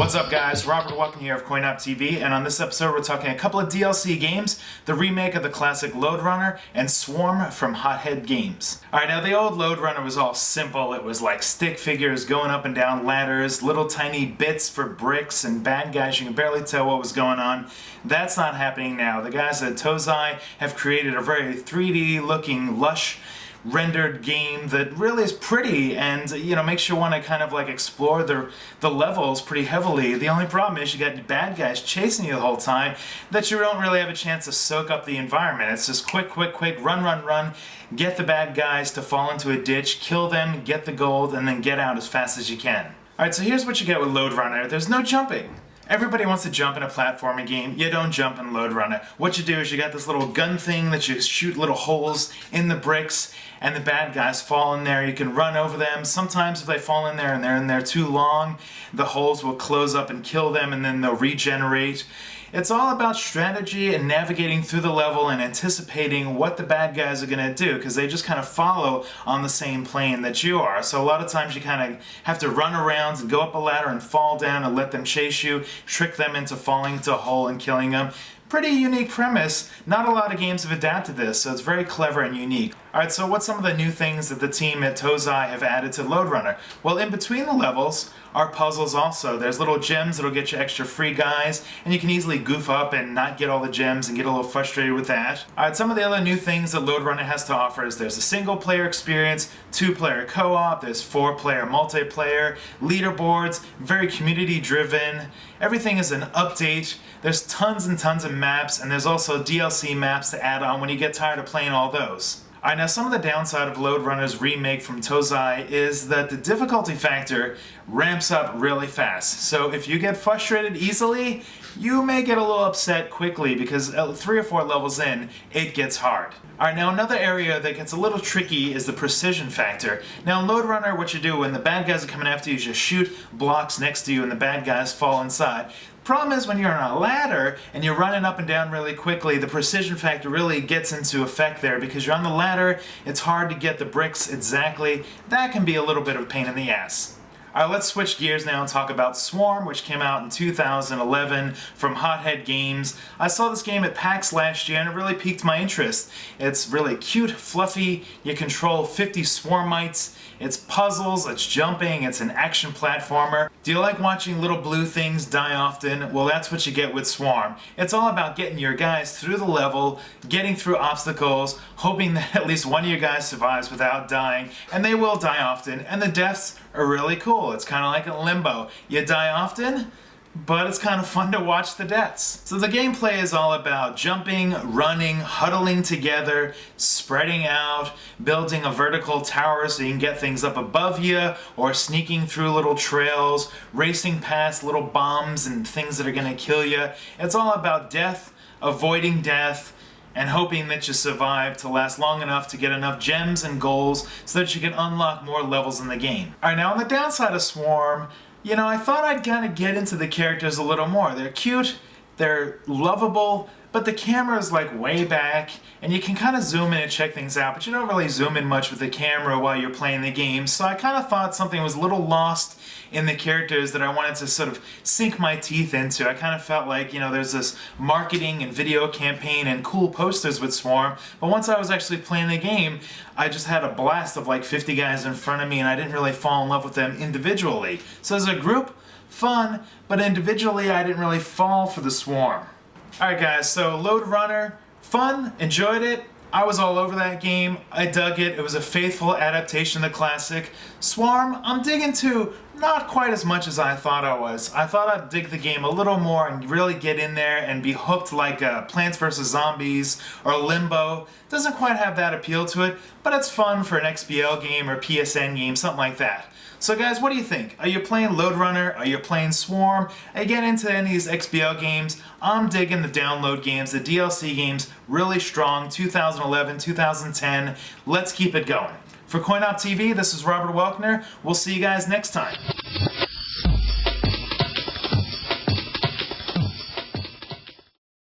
What's up guys, Robert Walken here of CoinOpTV, and on this episode we're talking a couple of DLC games, the remake of the classic Lode Runner, and Swarm from Hothead Games. Alright, now the old Lode Runner was all simple. It was like stick figures going up and down ladders, little tiny bits for bricks, and bad guys you can barely tell what was going on. That's not happening now. The guys at Tozai have created a very 3D looking, lush, rendered game that really is pretty and, you know, makes you want to kind of like explore the levels pretty heavily. The only problem is you got bad guys chasing you the whole time that you don't really have a chance to soak up the environment. It's just quick, run, get the bad guys to fall into a ditch, kill them, get the gold, and then get out as fast as you can. Alright, so here's what you get with Lode Runner. There's no jumping. Everybody wants to jump in a platforming game. You don't jump in Lode Runner. What you do is you got this little gun thing that you shoot little holes in the bricks, and the bad guys fall in there. You can run over them. Sometimes if they fall in there and they're in there too long, the holes will close up and kill them, and then they'll regenerate. It's all about strategy and navigating through the level and anticipating what the bad guys are going to do, because they just kind of follow on the same plane that you are. So a lot of times you kind of have to run around and go up a ladder and fall down and let them chase you, trick them into falling into a hole and killing them. Pretty unique premise. Not a lot of games have adapted this, so it's very clever and unique. Alright, so what's some of the new things that the team at Tozai have added to Lode Runner? Well, in between the levels are puzzles also. There's little gems that'll get you extra free guys, and you can easily goof up and not get all the gems and get a little frustrated with that. Alright, some of the other new things that Lode Runner has to offer is there's a single player experience, 2-player co-op, there's 4-player multiplayer, leaderboards, very community driven. Everything is an update. There's tons and tons of maps, and there's also DLC maps to add on when you get tired of playing all those. Alright, now some of the downside of Lode Runner's remake from Tozai is that the difficulty factor ramps up really fast. So if you get frustrated easily, you may get a little upset quickly, because 3 or 4 levels in, it gets hard. Alright, now another area that gets a little tricky is the precision factor. Now in Lode Runner, what you do when the bad guys are coming after you is just shoot blocks next to you and the bad guys fall inside. Problem is when you're on a ladder and you're running up and down really quickly, the precision factor really gets into effect there, because you're on the ladder, it's hard to get the bricks exactly. That can be a little bit of a pain in the ass. Alright, let's switch gears now and talk about Swarm, which came out in 2011 from Hothead Games. I saw this game at PAX last year and it really piqued my interest. It's really cute, fluffy, you control 50 swarmites, it's puzzles, it's jumping, it's an action platformer. Do you like watching little blue things die often? Well, that's what you get with Swarm. It's all about getting your guys through the level, getting through obstacles, hoping that at least one of your guys survives without dying, and they will die often, and the deaths are really cool. It's kind of like a Limbo. You die often, but it's kind of fun to watch the deaths. So the gameplay is all about jumping, running, huddling together, spreading out, building a vertical tower so you can get things up above you, or sneaking through little trails, racing past little bombs and things that are going to kill you. It's all about death, avoiding death, and hoping that you survive to last long enough to get enough gems and goals so that you can unlock more levels in the game. Alright, now on the downside of Swarm, you know, I thought I'd kind of get into the characters a little more. They're cute, they're lovable, but the camera is like way back, and you can kind of zoom in and check things out, but you don't really zoom in much with the camera while you're playing the game. So I kind of thought something was a little lost in the characters that I wanted to sort of sink my teeth into. I kind of felt like, you know, there's this marketing and video campaign and cool posters with Swarm, but once I was actually playing the game, I just had a blast of like 50 guys in front of me, and I didn't really fall in love with them individually. So as a group, fun, but individually I didn't really fall for the Swarm. Alright guys, so Lode Runner, fun, enjoyed it. I was all over that game, I dug it, it was a faithful adaptation of the classic. Swarm, I'm digging too, not quite as much as I thought I was. I thought I'd dig the game a little more and really get in there and be hooked like Plants vs. Zombies or Limbo. Doesn't quite have that appeal to it, but it's fun for an XBL game or PSN game, something like that. So guys, what do you think? Are you playing Lode Runner? Are you playing Swarm? Are you getting into any of these XBL games? I'm digging the download games, the DLC games, really strong, 2011, 2010. Let's keep it going. For CoinOpTV, this is Robert Welkner. We'll see you guys next time.